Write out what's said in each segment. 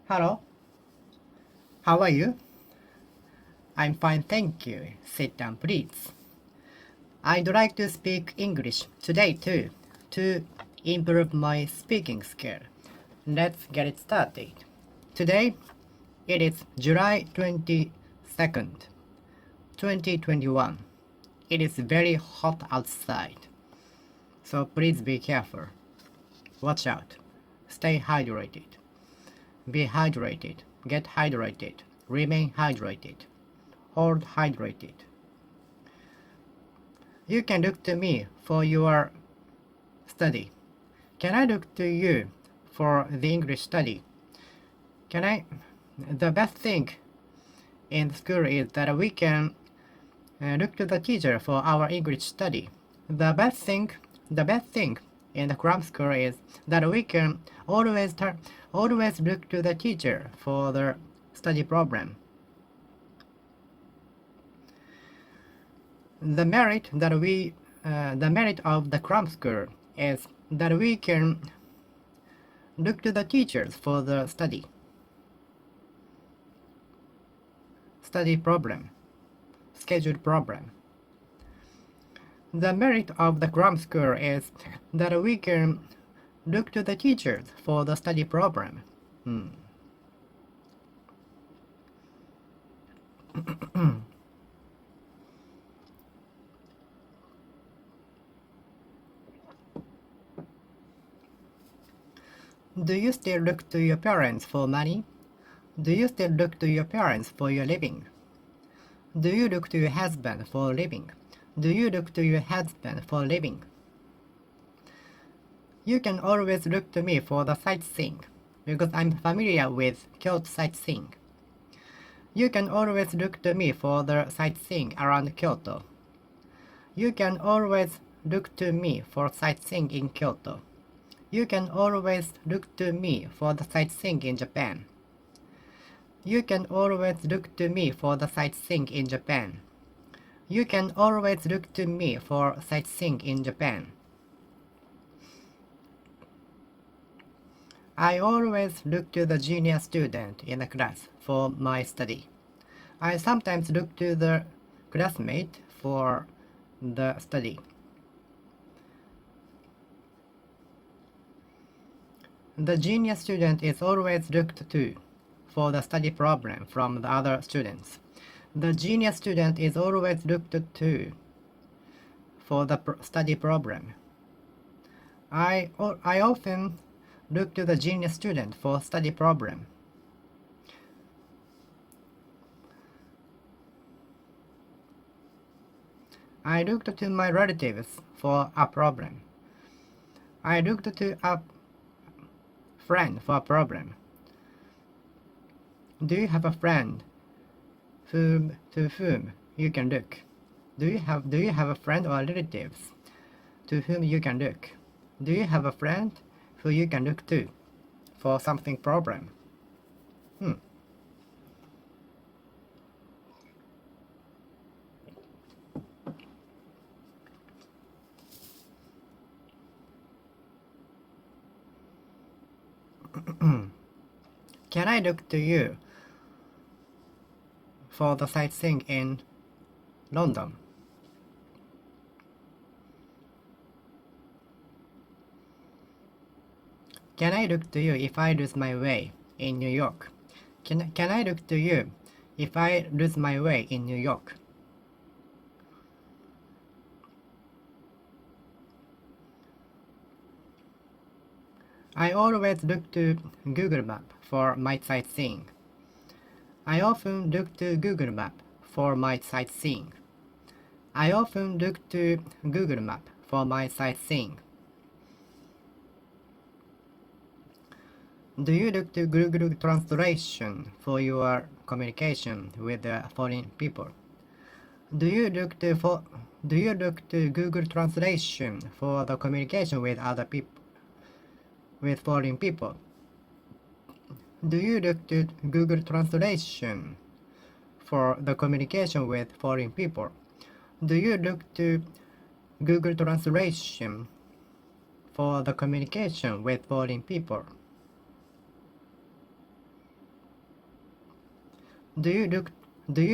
Hello, how are you? I'm fine, thank you. Sit down, please. I'd like to speak English today too, to improve my speaking skill. Let's get it started. Today, it is July 22nd, 2021. It is very hot outside, so please be careful. Watch out. Stay hydrated. Be hydrated. Get hydrated. Remain hydrated. Hold hydrated. You can look to me for your study. Can I look to you for the English study? Can I? The best thing in school is that we can look to the teacher for our English study. The best thing in the cram school is that we can always look to the teacher for the study problem. The merit of the cram school is that we can look to the teachers for the study problem, scheduled problem. The merit of the cram school is that we can look to the teachers for the study problem. Do you still look to your parents for money? Do you still look to your parents for your living? Do you look to your husband for a living? Do you look to your husband for a living? You can always look to me for the sightseeing, because I'm familiar with Kyoto sightseeing. You can always look to me for the sightseeing around Kyoto. You can always look to me for sightseeing in Kyoto. You can always look to me for the sightseeing in Japan. You can always look to me for the sightseeing in Japan. You can always look to me for sightseeing in Japan. I always look to the junior student in the class for my study. I sometimes look to the classmate for the study. The junior student is always looked to for the study problem from the other students. The junior student is always looked to for the study problem. I often look to the junior student for study problem. I looked to my relatives for a problem. I looked to a friend for a problem. Do you have a friend to whom you can look? Do you have a friend or relatives to whom you can look? Do you have a friend who you can look to for something problem? Can I look to you for the sightseeing in London? Can I look to you if I lose my way in New York? Can I look to you if I lose my way in New York? I always look to Google Map for my sightseeing. I often look to Google Map for my sightseeing. I often look to Google Map for my sightseeing. Do you look to Google Translation for your communication with foreign people? Do you look to Google Translation for the communication with other people, with foreign people? Do you look to Google Translation for the communication with foreign people? Do you look to Google Translation for the communication with foreign people? Do you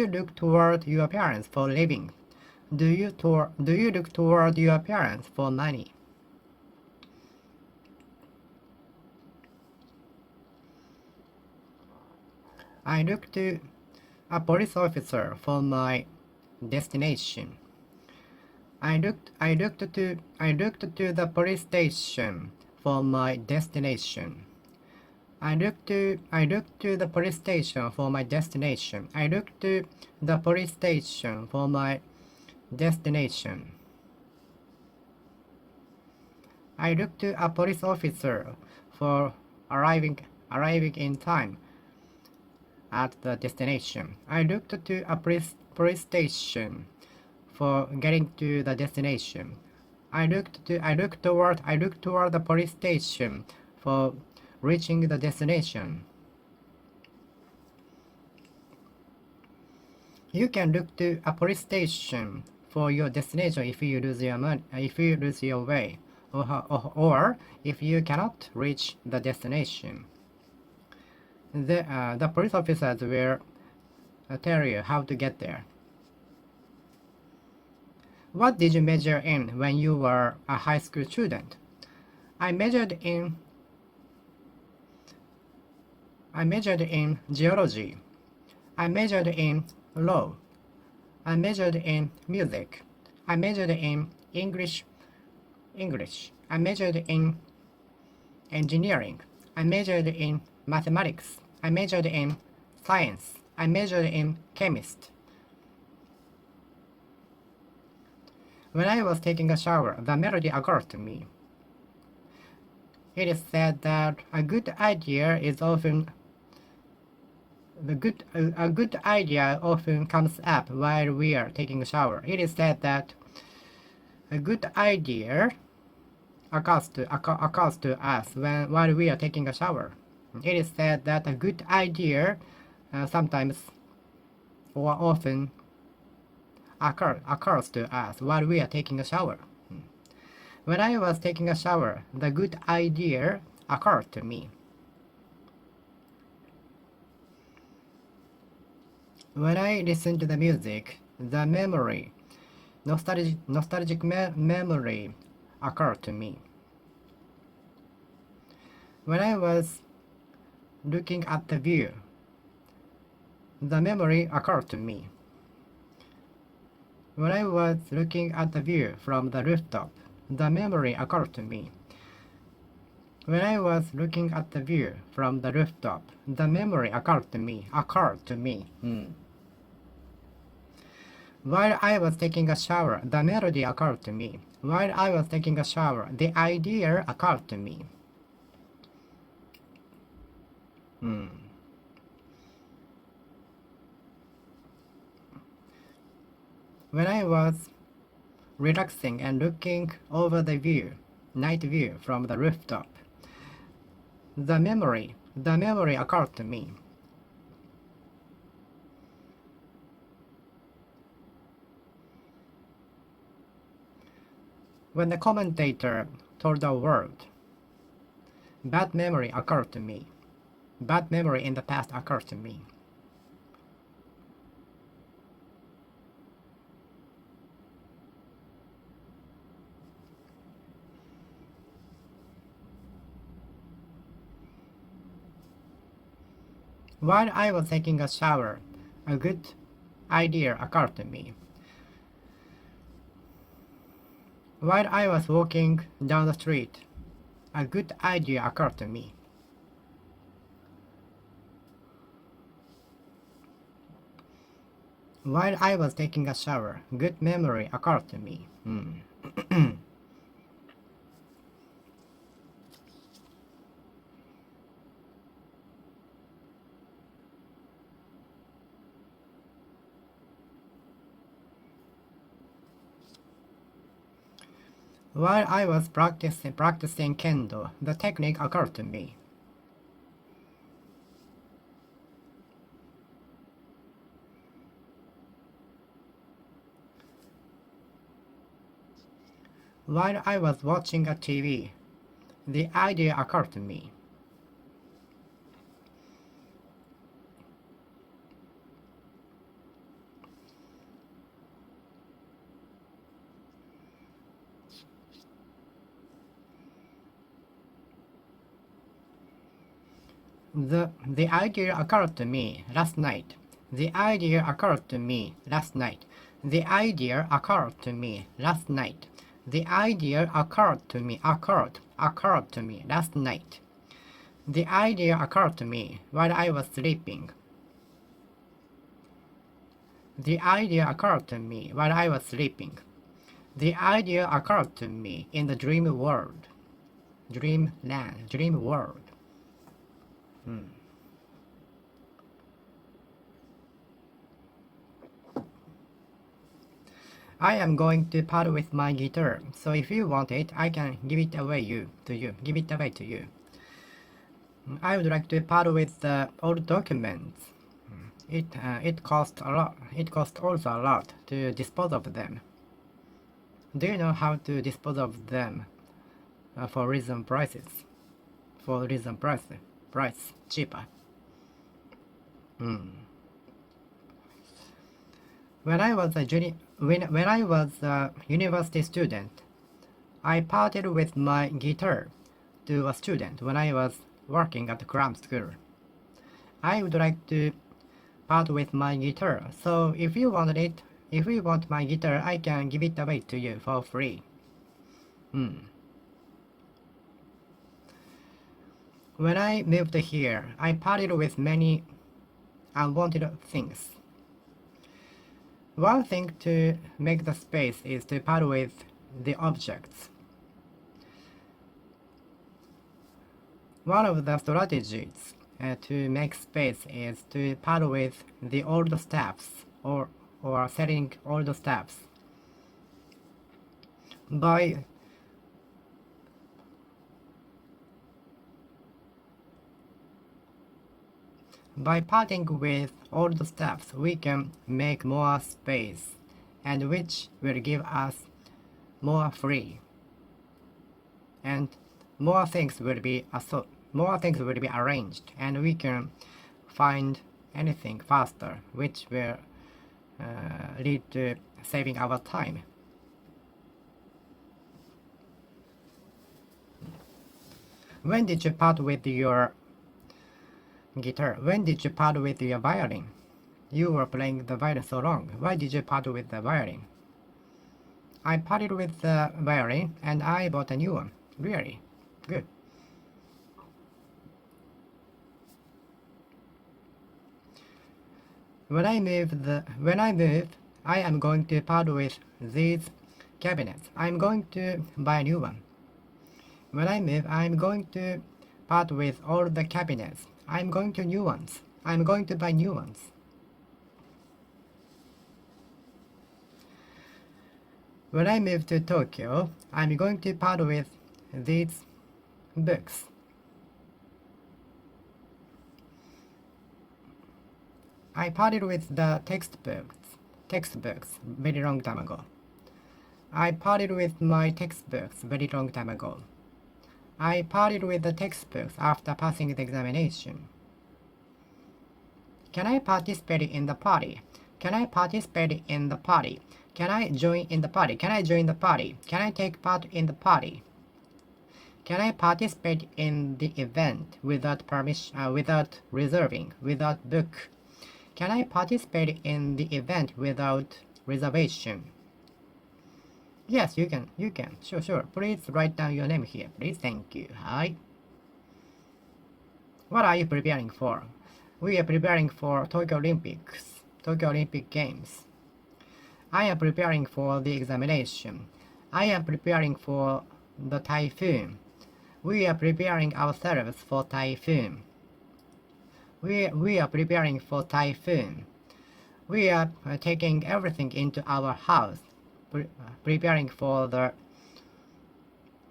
look toward your parents for living? Do you look toward your parents for money? I look to a police officer for my destination. I looked to the police station for my destination. I looked to the police station for my destination. I looked to the police station for my destination. I looked to a police officer for arriving in time at the destination. I looked to a police station for getting to the destination. I looked toward the police station for reaching the destination. You can look to a police station for your destination if you lose your way, or if you cannot reach the destination. The police officers will tell you how to get there. What did you major in when you were a high school student? I majored in geology. I majored in law. I majored in music. I majored in English. I majored in engineering. I majored in mathematics. I majored in science. I majored in chemist. When I was taking a shower, the melody occurred to me. It is said that a good idea often comes up while we are taking a shower. It is said that a good idea occurs to us while we are taking a shower. It is said that a good idea sometimes or often occurs to us while we are taking a shower. When I was taking a shower, the good idea occurred to me. When I listen to the music, the nostalgic memory occurred to me. When I was looking at the view, the memory occurred to me. When I was looking at the view from the rooftop, the memory occurred to me. When I was looking at the view from the rooftop, the memory occurred to me. While I was taking a shower, the melody occurred to me. While I was taking a shower, the idea occurred to me. When I was relaxing and looking over the night view from the rooftop, the memory occurred to me. When the commentator told the world, bad memory occurred to me. Bad memory in the past occurred to me. While I was taking a shower, a good idea occurred to me. While I was walking down the street, a good idea occurred to me. While I was taking a shower, good memory occurred to me. While I was practicing kendo, the technique occurred to me. While I was watching a TV, the idea occurred to me. The idea occurred to me last night. The idea occurred to me last night. The idea occurred to me last night. The idea occurred to me last night. The idea occurred to me while I was sleeping. The idea occurred to me while I was sleeping. The idea occurred to me in the dream world. Dreamland, dream world. I am going to part with my guitar, so if you want it, I can give it away to you. Give it away to you. I would like to part with the old documents. It costs a lot. It costs also a lot to dispose of them. Do you know how to dispose of them for reasonable prices? For reasonable price cheaper. When I was a university student, I parted with my guitar to a student when I was working at the cram school. I would like to part with my guitar, so if you want my guitar, I can give it away to you for free. When I moved here, I parted with many unwanted things. One thing to make the space is to part with the objects. One of the strategies to make space is to part with the old stuffs or selling old stuffs. By parting with old stuffs, we can make more space, and which will give us more free. And more things will be arranged, and we can find anything faster, which will lead to saving our time. When did you part with your guitar? When did you part with your violin? You were playing the violin so long. Why did you part with the violin? I parted with the violin and I bought a new one. Really? Good. When I move, I am going to part with these cabinets. I'm going to buy a new one. When I move, I'm going to part with all the cabinets. I'm going to new ones. I'm going to buy new ones. When I move to Tokyo, I'm going to part with these books. I parted with the textbooks very long time ago. I parted with my textbooks very long time ago. I parted with the textbooks after passing the examination. Can I participate in the party? Can I participate in the party? Can I join in the party? Can I join the party? Can I take part in the party? Can I participate in the event without permission, without reserving, without book? Can I participate in the event without reservation? Yes, you can. Sure. Please write down your name here, please. Thank you. Hi. What are you preparing for? We are preparing for Tokyo Olympic Games. I am preparing for the examination. I am preparing for the typhoon. We are preparing ourselves for typhoon. We are preparing for typhoon. We are taking everything into our house, preparing for the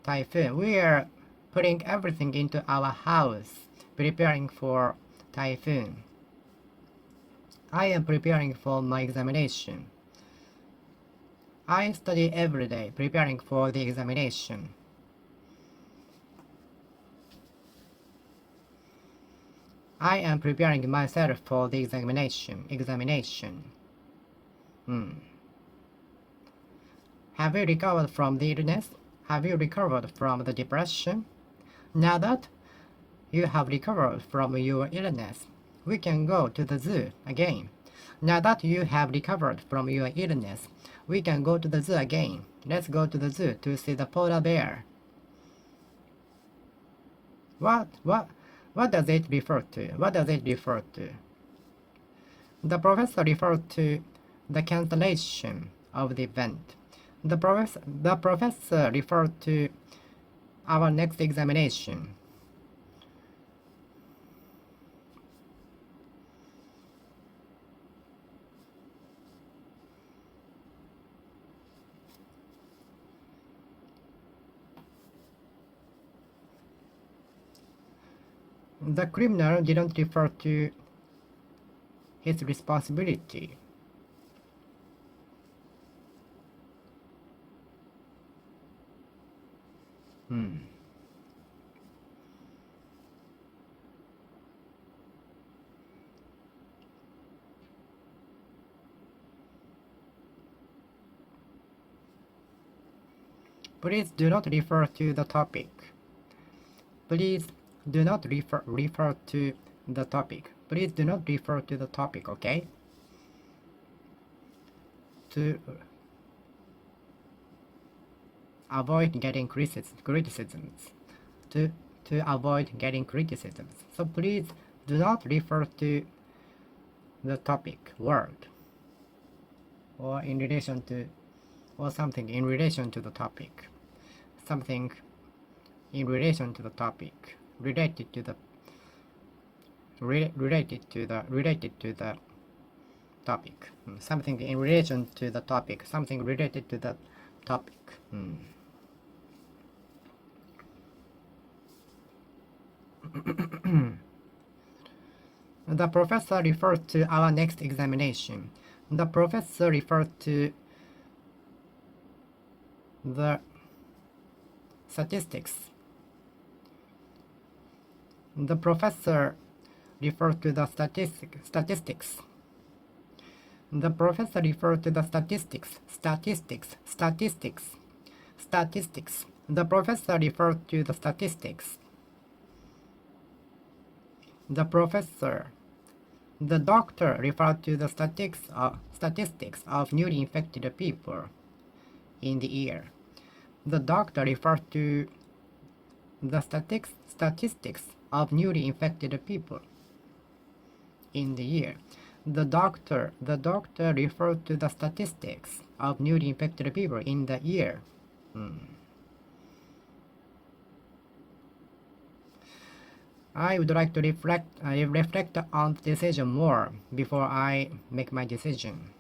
typhoon. We are putting everything into our house, preparing for typhoon. I am preparing for my examination. I study every day, preparing for the examination. I am preparing myself for the examination. Have you recovered from the illness? Have you recovered from the depression? Now that you have recovered from your illness. We can go to the zoo again. Now that you have recovered from your illness, we can go to the zoo again. Let's go to the zoo to see the polar bear. What does it refer to? What does it refer to? The professor referred to the cancellation of the event. The professor referred to our next examination. The criminal didn't refer to his responsibility. Please do not refer to the topic. Please do not refer to the topic. Please do not refer to the topic, okay? To avoid getting criticisms. To avoid getting criticisms. So please do not refer to the topic word or in relation to or something in relation to the topic. Something in relation to the topic, related to the topic. Something in relation to the topic, something related to the topic. The professor referred to our next examination. The professor referred to the statistics. The professor referred to the statistics. The professor referred to the statistics. The professor referred to the statistics. The doctor referred to the statistics of newly infected people in the year. The doctor referred to the statistics of newly infected people in the year. The doctor referred to the statistics of newly infected people in the year. I would like to reflect on the decision more before I make my decision.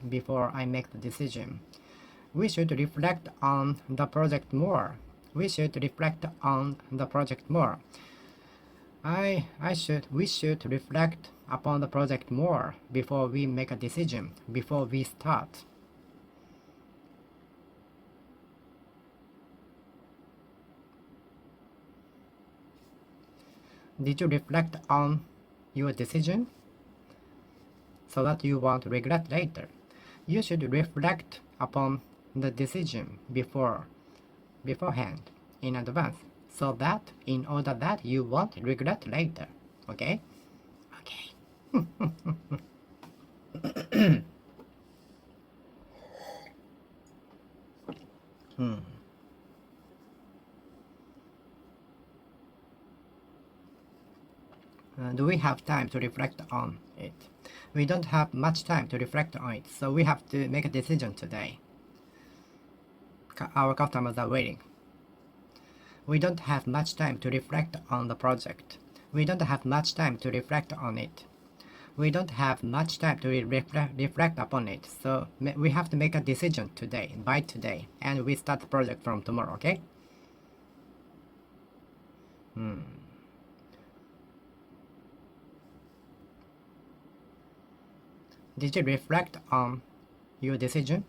Before I make the decision. We should reflect on the project more. We should reflect on the project more. We should reflect upon the project more before we make a decision, before we start. Did you reflect on your decision so that you won't regret later? You should reflect upon the decision beforehand, in advance, so that in order that you won't regret later. Okay? Do we have time to reflect on it? We don't have much time to reflect on it, so we have to make a decision today. Our customers are waiting. We don't have much time to reflect on the project. We don't have much time to reflect on it. We don't have much time to reflect upon it, so we have to make a decision today, by today, and we start the project from tomorrow, okay? Did you reflect on your decision?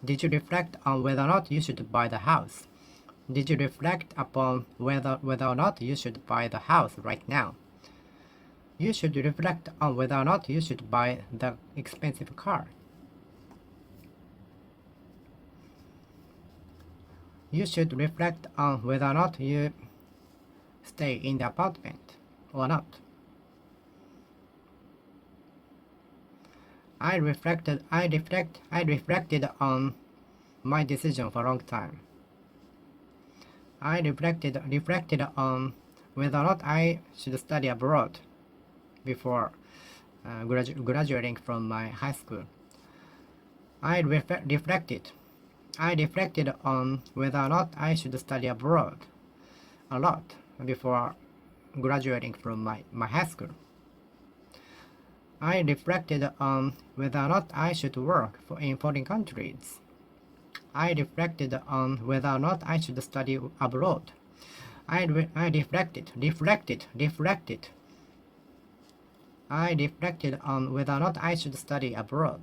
Did you reflect on whether or not you should buy the house? Did you reflect upon whether or not you should buy the house right now? You should reflect on whether or not you should buy the expensive car. You should reflect on whether or not you stay in the apartment or not. I reflected on my decision for a long time. I reflected on whether or not I should study abroad before graduating from my high school. I reflected on whether or not I should study abroad a lot before graduating from my high school. I reflected on whether or not I should work in foreign countries. I reflected on whether or not I should study abroad. I reflected. I reflected on whether or not I should study abroad.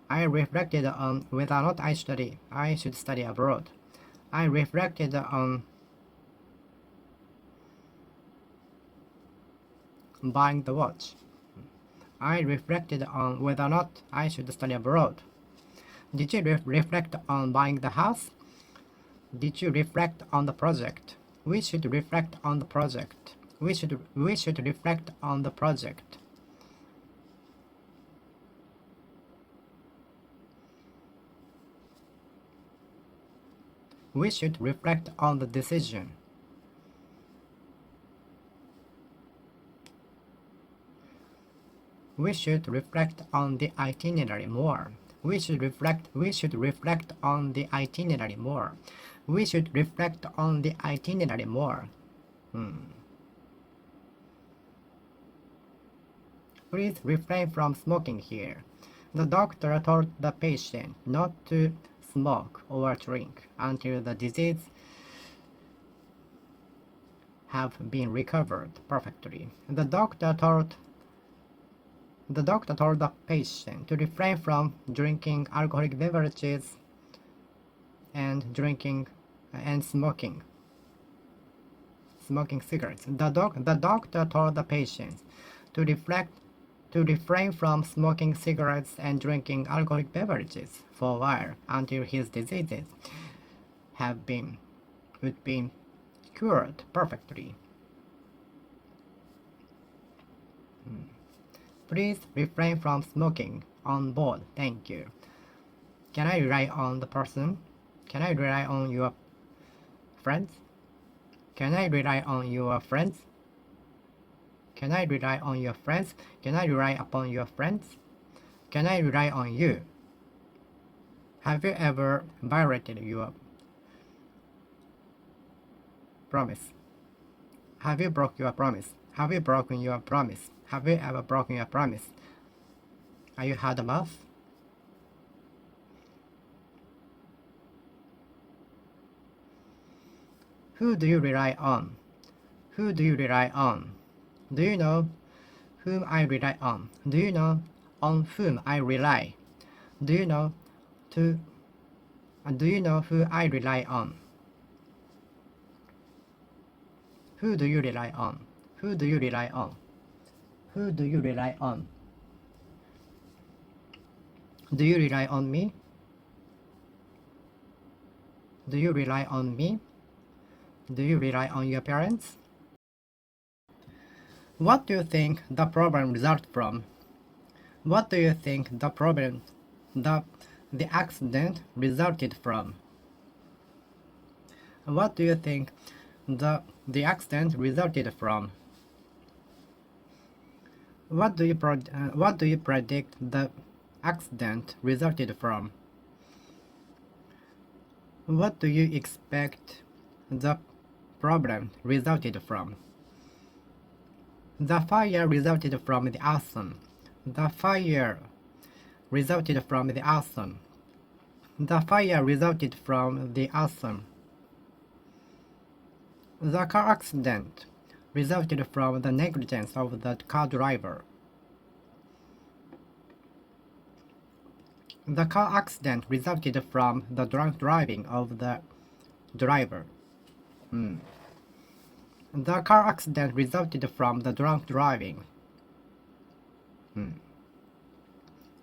I reflected on whether or not I should study abroad. I reflected on buying the watch. I reflected on whether or not I should study abroad. Did you reflect on buying the house? Did you reflect on the project? We should reflect on the project. We should reflect on the project. We should reflect on the decision. We should reflect on the itinerary more. We should reflect on the itinerary more. We should reflect on the itinerary more. Please refrain from smoking here. The doctor told the patient not to smoke or drink until the disease have been recovered perfectly. The doctor told the patient to refrain from drinking alcoholic beverages and smoking cigarettes. The doctor told the patient to refrain from smoking cigarettes and drinking alcoholic beverages for a while until his diseases would be cured perfectly. Please refrain from smoking on board. Thank you. Can I rely on the person? Can I rely on your friends? Can I rely on your friends? Can I rely on your friends? Can I rely upon your friends? Can I rely on you? Have you ever violated your promise? Have you broke your promise? Have you broken your promise? Have you ever broken your promise? Are you hard mouth? Who do you rely on? Who do you rely on? Do you know whom I rely on? Do you know on whom I rely? Do you know who I rely on? Who do you rely on? Who do you rely on? Who do you rely on? Do you rely on me? Do you rely on me? Do you rely on your parents? What do you think the problem resulted from? What do you think the accident resulted from? What do you think the accident resulted from? What do you predict the accident resulted from? What do you expect the problem resulted from? The fire resulted from the arson. The fire resulted from the arson. The fire resulted from the arson. The car accident resulted from the negligence of the car driver. The car accident resulted from the drunk driving of the driver. The car accident resulted from the drunk driving.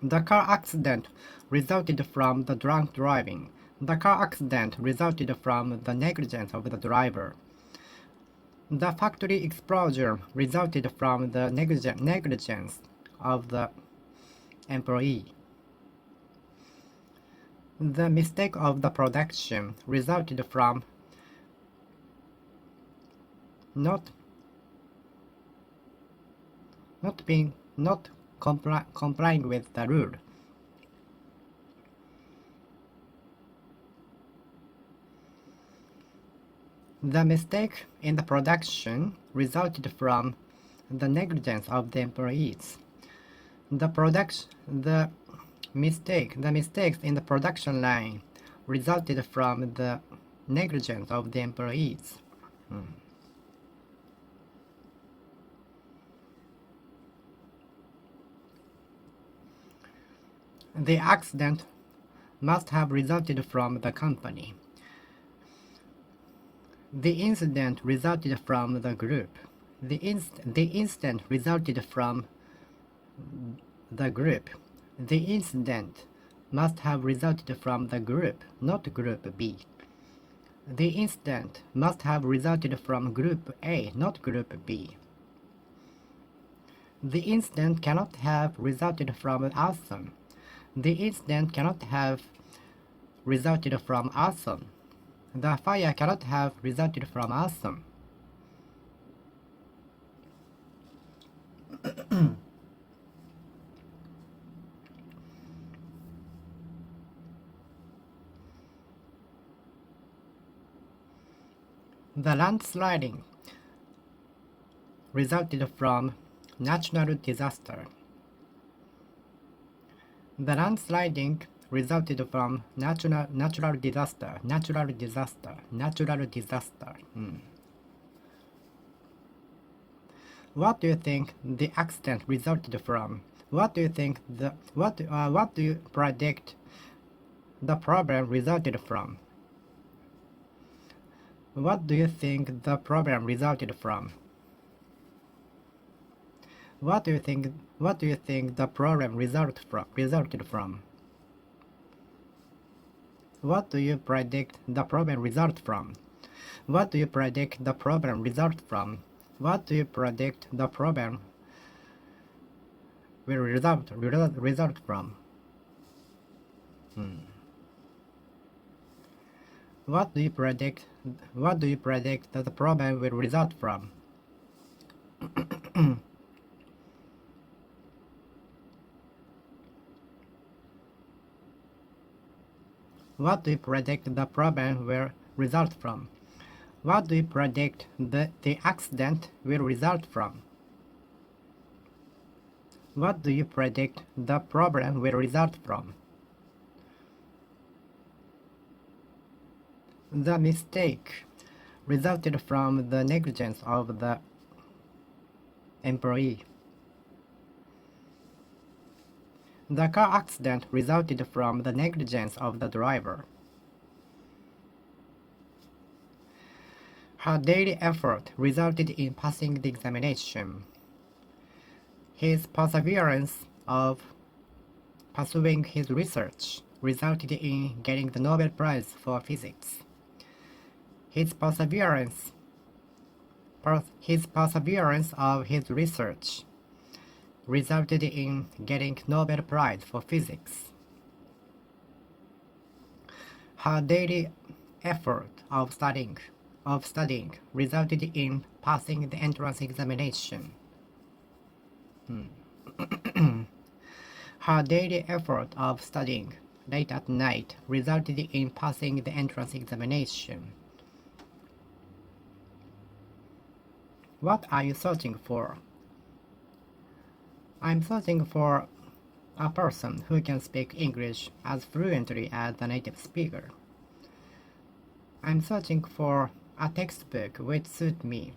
The car accident resulted from the drunk driving. The car accident resulted from the negligence of the driver. The factory explosion resulted from the negligence of the employee. The mistake of the production resulted from not complying with the rule. The mistake in the production resulted from the negligence of the employees. The mistakes in the production line resulted from the negligence of the employees. The accident must have resulted from the company. The incident resulted from the group. The incident resulted from the group. The incident must have resulted from the group, not Group B. The incident must have resulted from Group A, not Group B. The incident cannot have resulted from arson. The incident cannot have resulted from arson. The fire cannot have resulted from arson. The landsliding resulted from natural disaster. The landsliding resulted from natural disaster. What do you think the accident resulted from? What do you think what do you predict the problem resulted from? What do you think the problem resulted from? What do you think the problem resulted from? What do you predict the problem result from? What do you predict the problem result from? What do you predict the problem will result from? What do you predict that the problem will result from? What do you predict the problem will result from? What do you predict the accident will result from? What do you predict the problem will result from? The mistake resulted from the negligence of the employee. The car accident resulted from the negligence of the driver. Her daily effort resulted in passing the examination. His perseverance of pursuing his research resulted in getting the Nobel Prize for Physics. His perseverance of his research resulted in getting Nobel Prize for Physics. Her daily effort of studying resulted in passing the entrance examination. Her daily effort of studying late at night resulted in passing the entrance examination. What are you searching for? I'm searching for a person who can speak English as fluently as a native speaker. I'm searching for a textbook which suits me.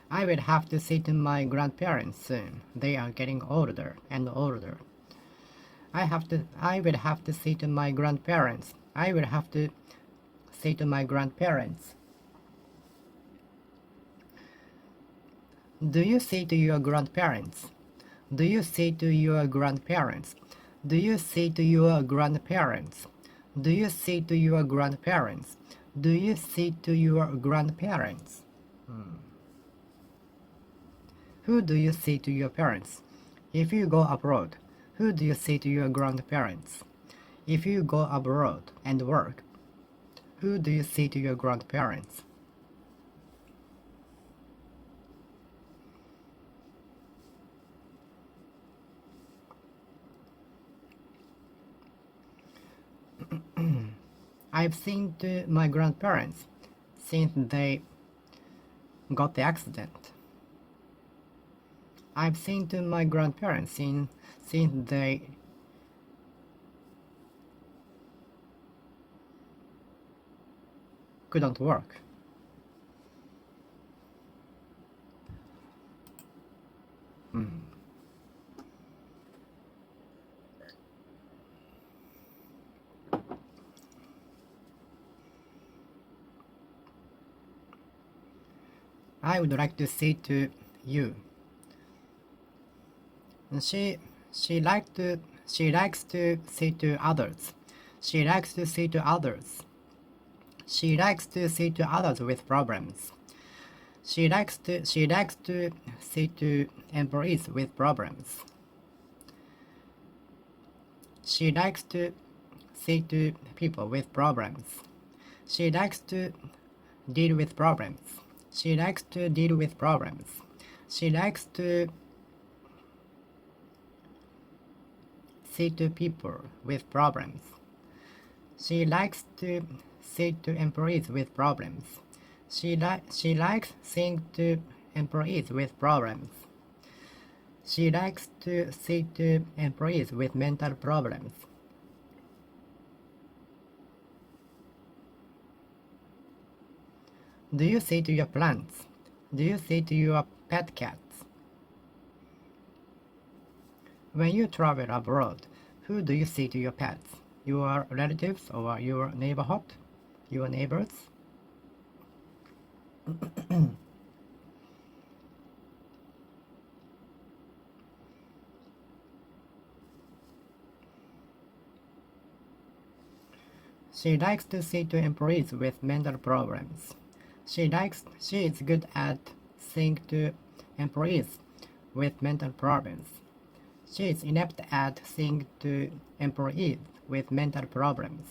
I will have to see to my grandparents soon. They are getting older and older. I will have to see to my grandparents. Do you say to your grandparents? Do you say to your grandparents? Do you say to your grandparents? Do you say to your grandparents? Do you say to your grandparents? Who do you say to your parents? If you go abroad, who do you say to your grandparents? If you go abroad and work, who do you say to your grandparents? I've seen to my grandparents since they got the accident. I've seen to my grandparents since they couldn't work. I would like to say to you. She likes to say to others. She likes to say to others. She likes to say to others with problems. She likes to say to employees with problems. She likes to say to people with problems. She likes to deal with problems. She likes to deal with problems. She likes to say to people with problems. She likes to say to employees with problems. She likes saying to employees with problems. She likes to say to employees with mental problems. Do you say to your plants? Do you say to your pet cats? When you travel abroad, who do you say to your pets? Your relatives or your neighborhood? Your neighbors? She likes to say to employees with mental problems. She is good at saying to employees with mental problems. She is inept at saying to employees with mental problems.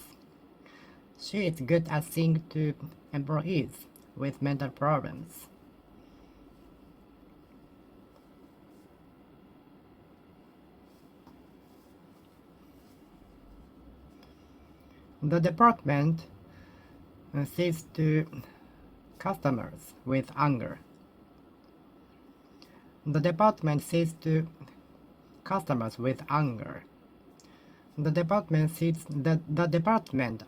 She is good at saying to employees with mental problems. The department says to customers with anger. The department says to customers with anger. The department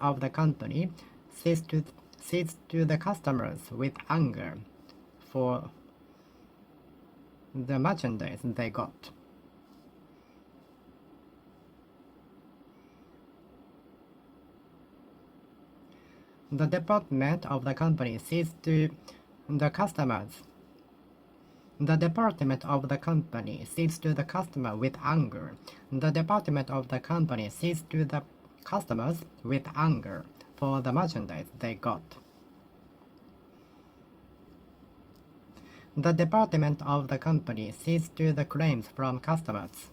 of the company says to the customers with anger for the merchandise they got. The department of the company says to the customers. The department of the company says to the customer with anger. The department of the company says to the customers with anger for the merchandise they got. The department of the company sees to the claims from customers.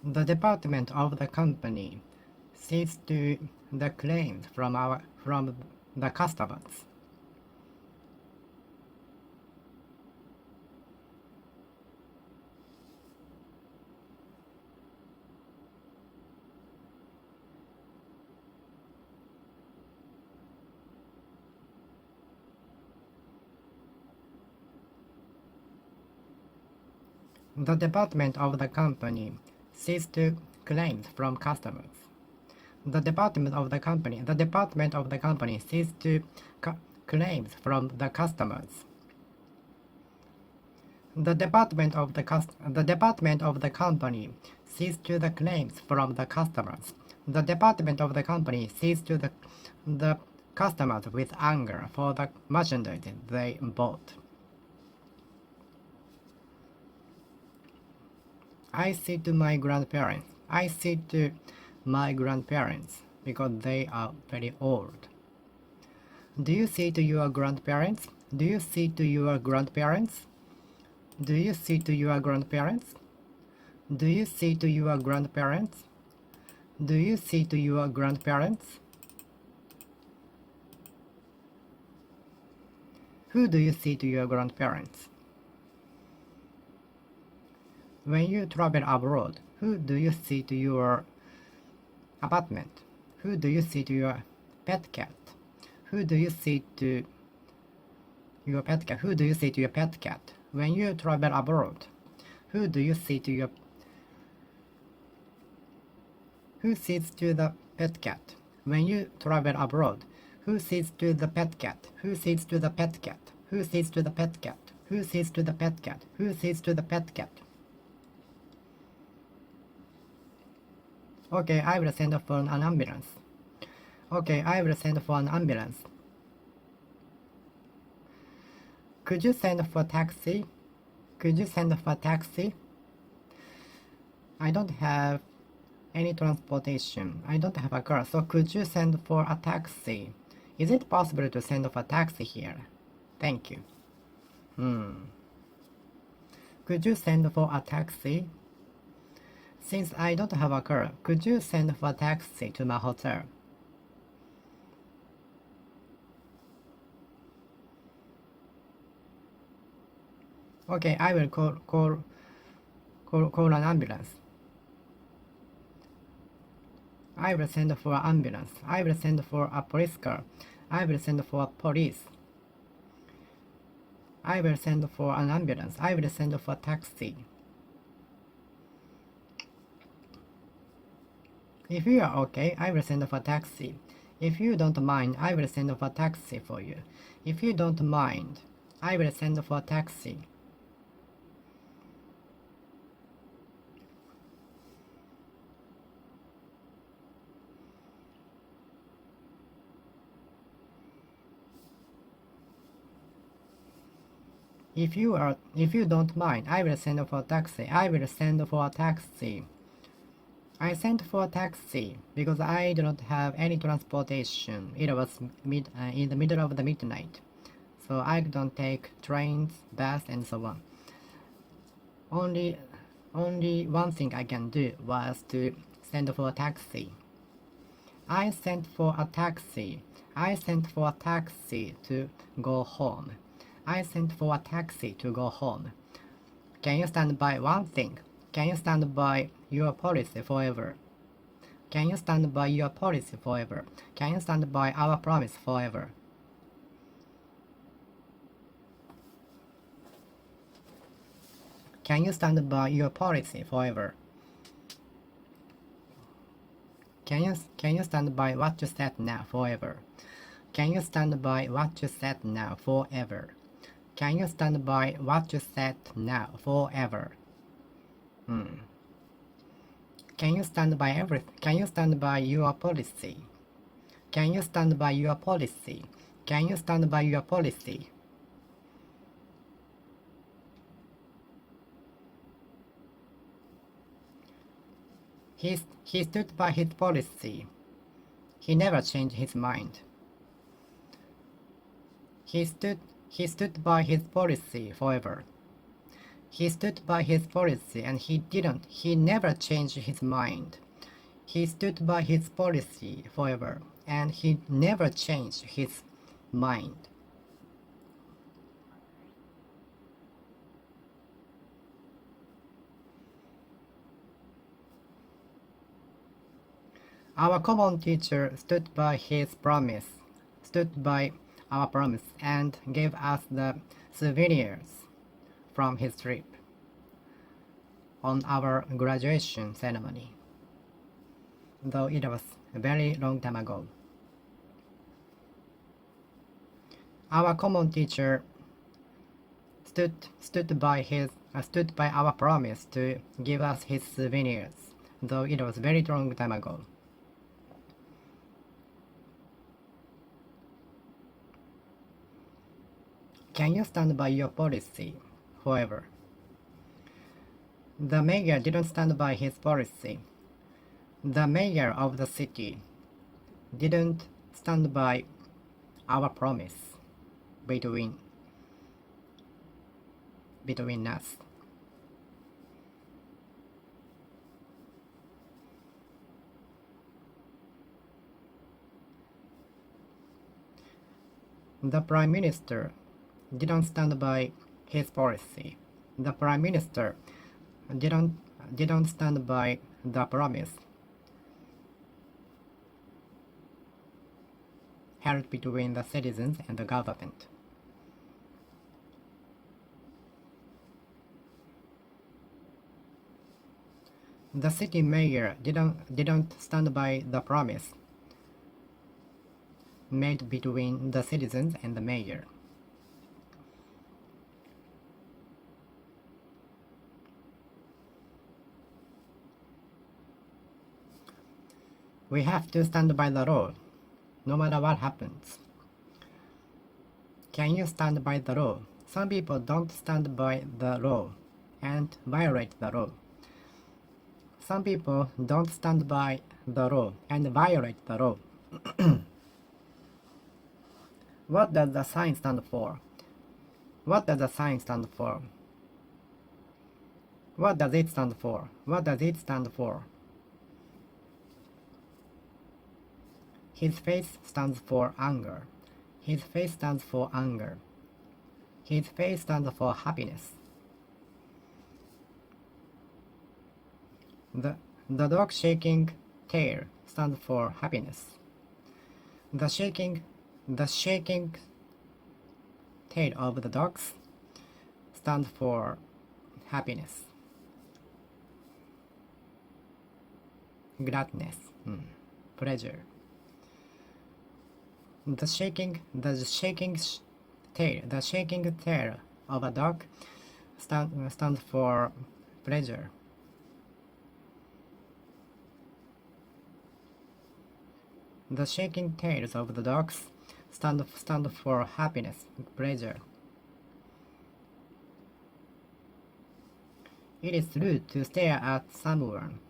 The department of the company sees to the claims from the customers. The department of the company sees to claims from customers. The department of the company sees to claims from the customers. The department of the company sees to the claims from the customers. The department of the company sees to the customers with anger for the merchandise they bought. I see to my grandparents. I see to my grandparents because they are very old. Do you see to your grandparents? Do you see to your grandparents? Do you see to your grandparents? Do you see to your grandparents? Do you see to your grandparents? Who do you see to your grandparents? When you travel abroad, who do you see to your apartment? Who do you see to your pet cat? Who do you see to your pet cat? Who do you see to your pet cat? When you travel abroad, who do you see to your... Who sees to the pet cat? When you travel abroad, who sees to the pet cat? Who sees to the pet cat? Who sees to the pet cat? Who sees to the pet cat? Who sees to the pet cat? Okay, I will send for an ambulance. Okay, I will send for an ambulance. Could you send for taxi? Could you send for taxi? I don't have any transportation. I don't have a car, so could you send for a taxi? Is it possible to send for a taxi here? Thank you. Could you send for a taxi? Since I don't have a car, could you send for a taxi to my hotel? Okay, I will call an ambulance. I will send for an ambulance. I will send for a police car. I will send for police. I will send for an ambulance. I will send for a taxi. If you are okay, I will send for a taxi. If you don't mind, I will send for a taxi for you. If you don't mind, I will send for a taxi. If you don't mind, I will send for a taxi. I will send for a taxi. I sent for a taxi because I do not have any transportation. It was in the middle of the midnight, so I don't take trains, bus, and so on. Only one thing I can do was to send for a taxi. I sent for a taxi. I sent for a taxi to go home. I sent for a taxi to go home. Can you stand by one thing? Can you stand by your policy forever? Can you stand by your policy forever? Can you stand by our promise forever? Can you stand by your policy forever? Can you stand by what you said now forever? Can you stand by what you said now forever? Can you stand by what you said now forever? Can you stand by everything? Can you stand by your policy? Can you stand by your policy? Can you stand by your policy? He stood by his policy. He never changed his mind. He stood by his policy forever. He stood by his policy and he never changed his mind. He stood by his policy forever and he never changed his mind. Our common teacher stood by his promise, stood by our promise and gave us the souvenirs from his trip on our graduation ceremony, though it was a very long time ago. Our common teacher stood by our promise to give us his souvenirs, though it was very long time ago. Can you stand by your policy? However, the mayor didn't stand by his policy. The mayor of the city didn't stand by our promise between us. The Prime Minister didn't stand by his policy. The Prime Minister didn't stand by the promise held between the citizens and the government. The city mayor didn't stand by the promise made between the citizens and the mayor. We have to stand by the law, no matter what happens. Can you stand by the law? Some people don't stand by the law and violate the law. Some people don't stand by the law and violate the law. What does the sign stand for? What does the sign stand for? What does it stand for? What does it stand for? His face stands for anger. His face stands for anger. His face stands for happiness. The dog shaking tail stands for happiness. The shaking tail of the dogs stands for happiness. Gladness, pleasure. The shaking tail of a dog stands for pleasure. The shaking tails of the dogs stand for happiness, pleasure. It is rude to stare at someone.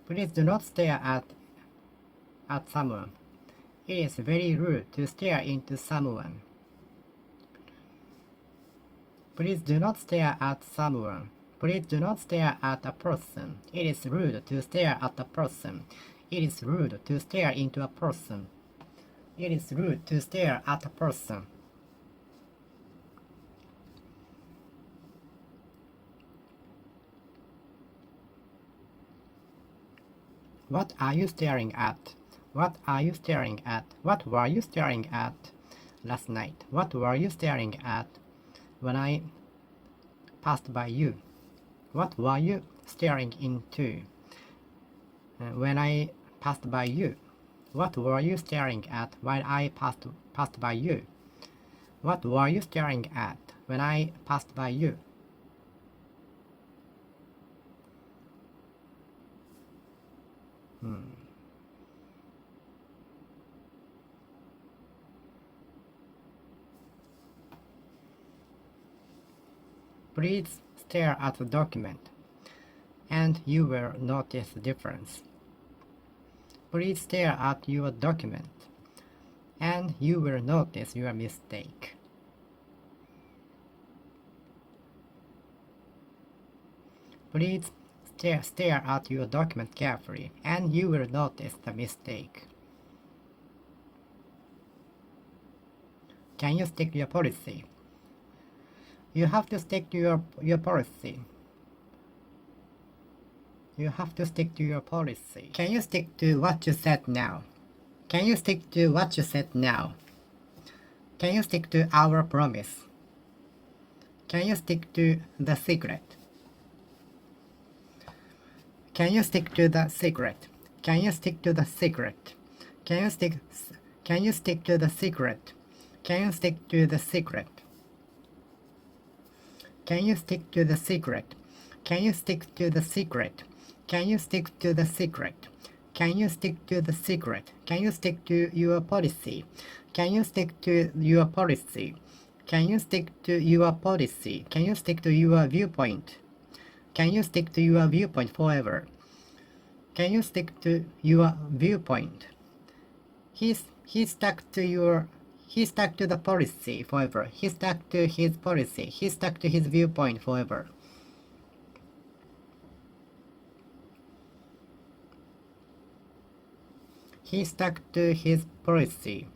Please do not stare at someone. It is very rude to stare into someone. Please do not stare at someone. Please do not stare at a person. It is rude to stare at a person. It is rude to stare into a person. It is rude to stare at a person. What are you staring at? What are you staring at? What were you staring at last night? What were you staring at when I passed by you? What were you staring into when I passed by you? What were you staring at while I passed by you? What were you staring at when I passed by you? Please stare at the document, and you will notice the difference. Please stare at your document, and you will notice your mistake. Please stare at your document carefully, and you will notice the mistake. Can you stick to your policy? You have to stick to your policy. You have to stick to your policy. Can you stick to what you said now? Can you stick to what you said now? Can you stick to our promise? Can you stick to the secret? Can you stick to the secret? Can you stick to the secret? Can you stick to the secret? Can you stick to the secret? Can you stick to the secret? Can you stick to the secret? Can you stick to the secret? Can you stick to the secret? Can you stick to your policy? Can you stick to your policy? Can you stick to your policy? Can you stick to your viewpoint? Can you stick to your viewpoint forever? Can you stick to your viewpoint? He stuck to the policy forever. He stuck to his policy. He stuck to his viewpoint forever. He stuck to his policy.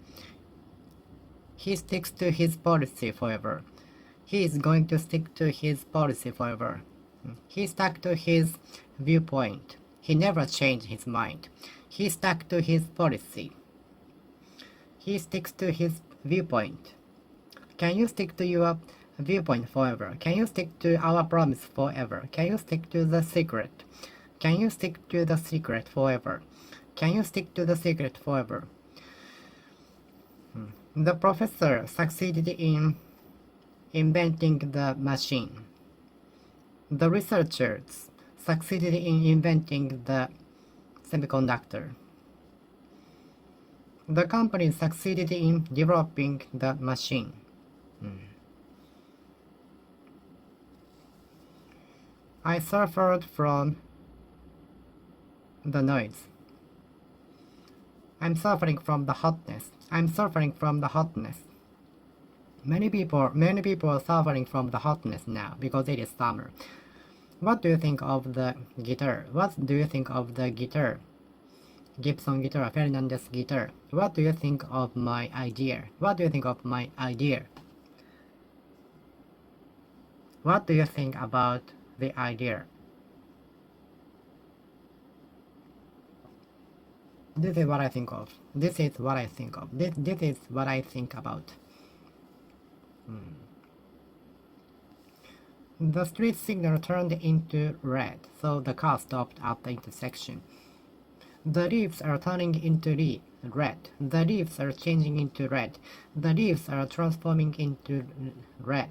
He sticks to his policy forever. He is going to stick to his policy forever. He stuck to his viewpoint. He never changed his mind. He stuck to his policy. He sticks to his viewpoint. Can you stick to your viewpoint forever? Can you stick to our promise forever? Can you stick to the secret? Can you stick to the secret forever? Can you stick to the secret forever? The professor succeeded in inventing the machine. The researchers succeeded in inventing the semiconductor. The company succeeded in developing the machine. I suffered from the noise. I'm suffering from the hotness. I'm suffering from the hotness. Many people are suffering from the hotness now because it is summer. What do you think of the guitar? What do you think of the guitar? Gibson guitar, Fernandez guitar. What do you think of my idea? What do you think of my idea? What do you think about the idea? This is what I think of. This is what I think of. This is what I think about. The street signal turned into red, so the car stopped at the intersection. The leaves are turning into red. The leaves are changing into red. The leaves are transforming into red.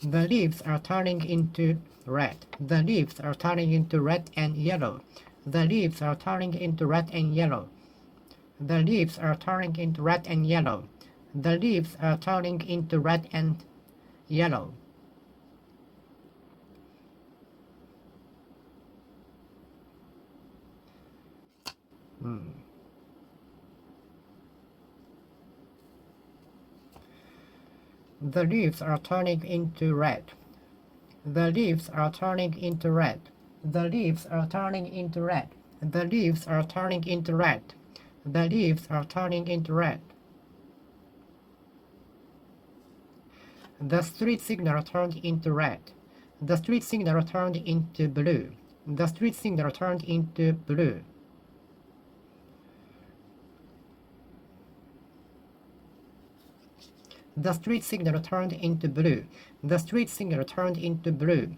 The leaves are turning into red. The leaves are turning into red and yellow. The leaves are turning into red and yellow. The leaves are turning into red and yellow. The leaves are turning into red and yellow. The leaves are turning into red. The leaves are turning into red. The leaves are turning into red. The leaves are turning into red. The leaves are turning into red. The street signal turned into red. The street signal turned into blue. The street signal turned into blue. The street signal turned into blue. The street signal turned into blue.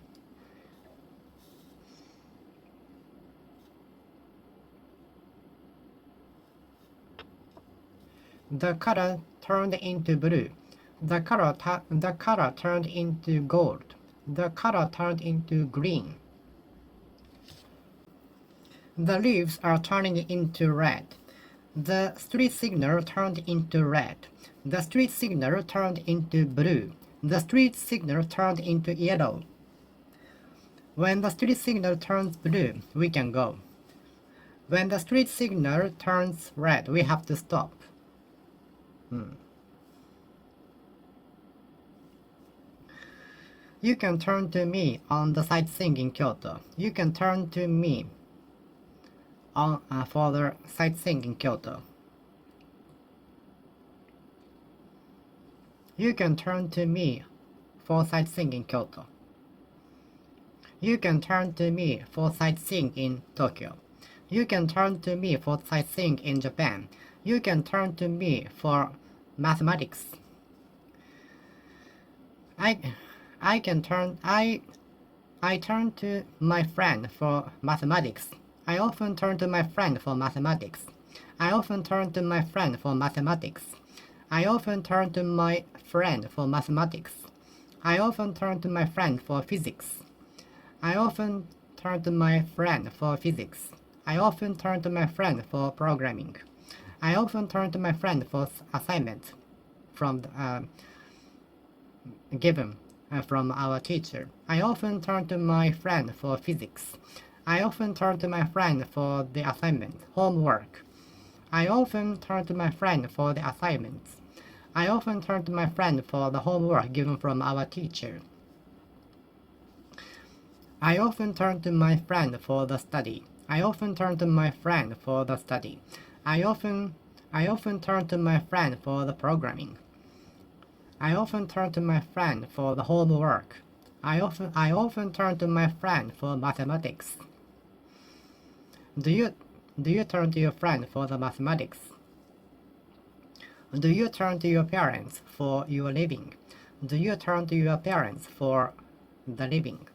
The color turned into blue. The color turned into gold. The color turned into green. The leaves are turning into red. The street signal turned into red. The street signal turned into blue. The street signal turned into yellow. When the street signal turns blue, we can go. When the street signal turns red, we have to stop. You can turn to me on the sightseeing in Kyoto. You can turn to me on for the sightseeing in Kyoto. You can turn to me for sightseeing in Kyoto. You can turn to me for sightseeing in Tokyo. You can turn to me for sightseeing in Japan. You can turn to me for mathematics. I turn to my friend for mathematics. I often turn to my friend for mathematics. I often turn to my friend for mathematics. I often turn to my friend for mathematics. I often turn to my friend for physics. I often turn to my friend for physics. I often turn to my friend for programming. I often turn to my friend for assignments from given from our teacher. I often turn to my friend for physics. I often turn to my friend for the assignment, homework. I often turn to my friend for the assignments. I often turn to my friend for the homework given from our teacher. I often turn to my friend for the study. I often turn to my friend for the study. I often turn to my friend for the programming. I often turn to my friend for the homework. I often turn to my friend for mathematics. Do you turn to your friend for the mathematics? Do you turn to your parents for your living? Do you turn to your parents for the living?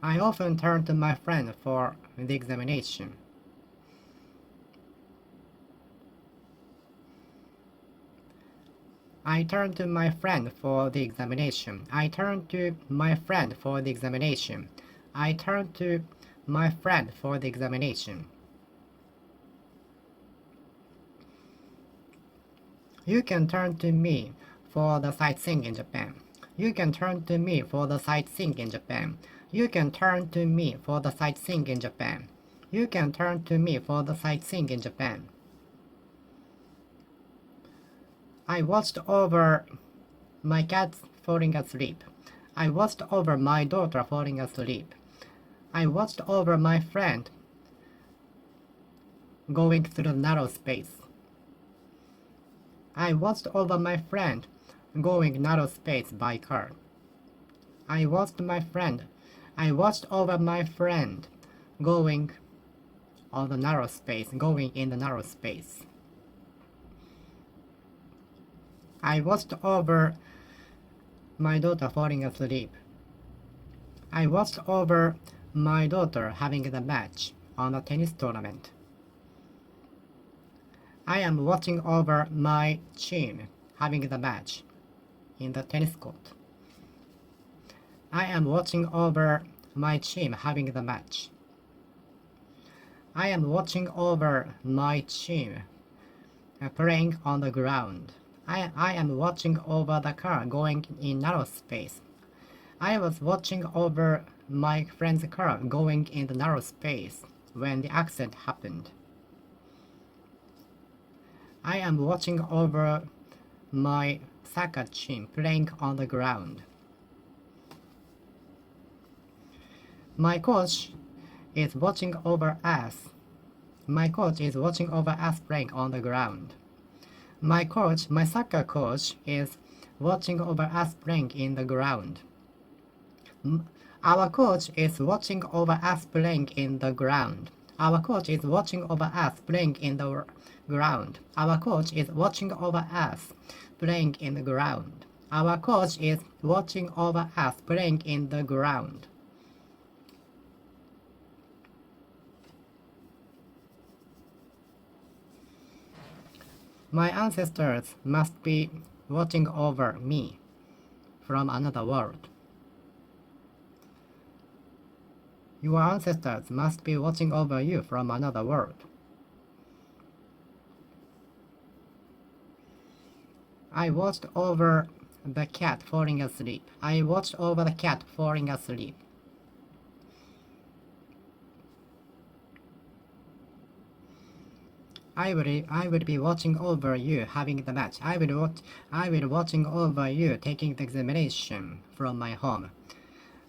I often turn to my friend for the examination. I turn to my friend for the examination. I turn to my friend for the examination. I turn to my friend for the examination. You can turn to me for the sightseeing in Japan. You can turn to me for the sightseeing in Japan. You can turn to me for the sightseeing in Japan. You can turn to me for the sightseeing in Japan. I watched over my cat falling asleep. I watched over my daughter falling asleep. I watched over my friend going through narrow space. I watched over my friend going narrow space by car. I watched over my friend going on the narrow space, going in the narrow space. I watched over my daughter falling asleep. I watched over my daughter having the match on a tennis tournament. I am watching over my team having the match in the tennis court. I am watching over my team having the match. I am watching over my team playing on the ground. I am watching over the car going in narrow space. I was watching over my friend's car going in the narrow space when the accident happened. I am watching over my soccer team playing on the ground. My coach is watching over us. My coach is watching over us playing on the ground. My soccer coach is watching over us playing in the ground. Our coach is watching over us playing in the ground. Our coach is watching over us playing in the ground. Our coach is watching over us playing in the ground. Our coach is watching over us playing in the ground. My ancestors must be watching over me from another world. Your ancestors must be watching over you from another world. I watched over the cat falling asleep. I watched over the cat falling asleep. I will be watching over you having the match. I will watching over you taking the examination from my home.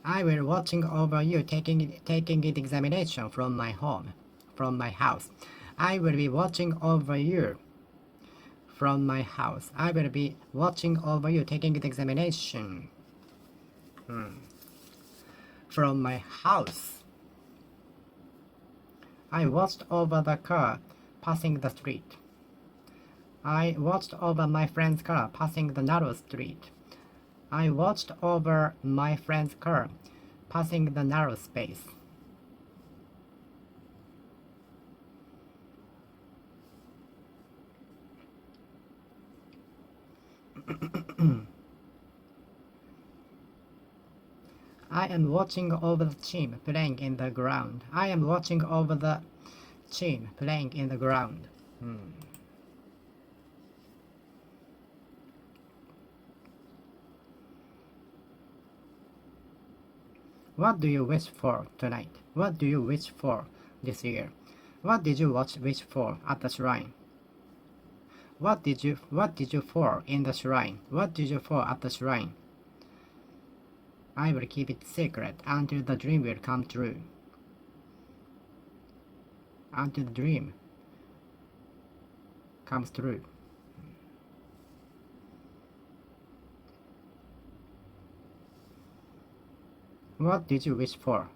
I will watching over you taking the examination from my home, from my house. I will be watching over you from my house. I will be watching over you taking the examination from my house. I watched over the car passing the street. I watched over my friend's car passing the narrow street. I watched over my friend's car, passing the narrow space. I am watching over the team playing in the ground. I am watching over the team playing in the ground. What do you wish for tonight? What do you wish for this year? What did you wish for at the shrine? What did you for in the shrine? What did you for at the shrine? I will keep it secret until the dream will come true. Until the dream comes true. What did you wish for?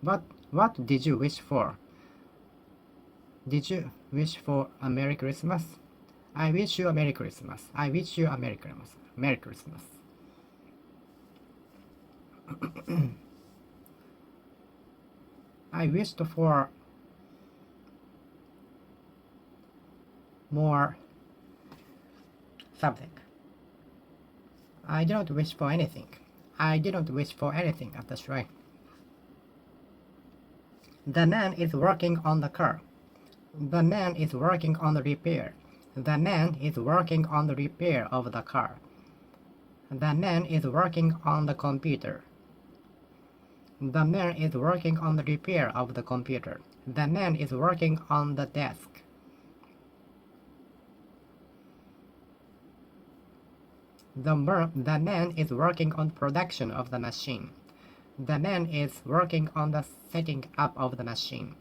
What did you wish for? Did you wish for a Merry Christmas? I wish you a Merry Christmas. I wish you a Merry Christmas. Merry Christmas. I wished for more something. I didn't wish for anything. I didn't wish for anything at the shrine. The man is working on the car. The man is working on the repair. The man is working on the repair of the car. The man is working on the computer. The man is working on the repair of the computer. The man is working on the desk. The man is working on production of the machine. The man is working on the setting up of the machine.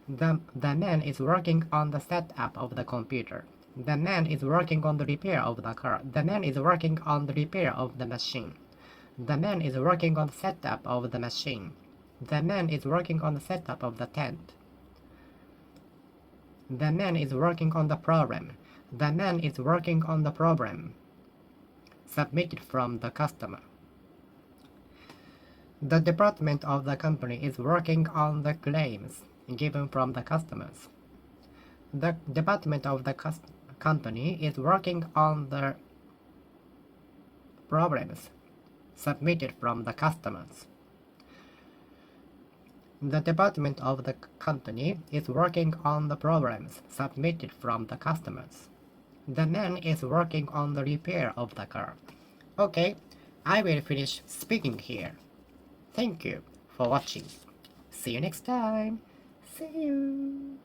The man is working on the setup of the computer. The man is working on the repair of the car. The man is working on the repair of the machine. The man is working on the setup of the machine. The man is working on the setup of the tent. The man is working on the problem. The man is working on the problem submitted from the customer. The department of the company is working on the claims given from the customers. The department of the company is working on the problems submitted from the customers. The department of the company is working on the problems submitted from the customers. The man is working on the repair of the car. Okay, I will finish speaking here. Thank you for watching. See you next time. See you.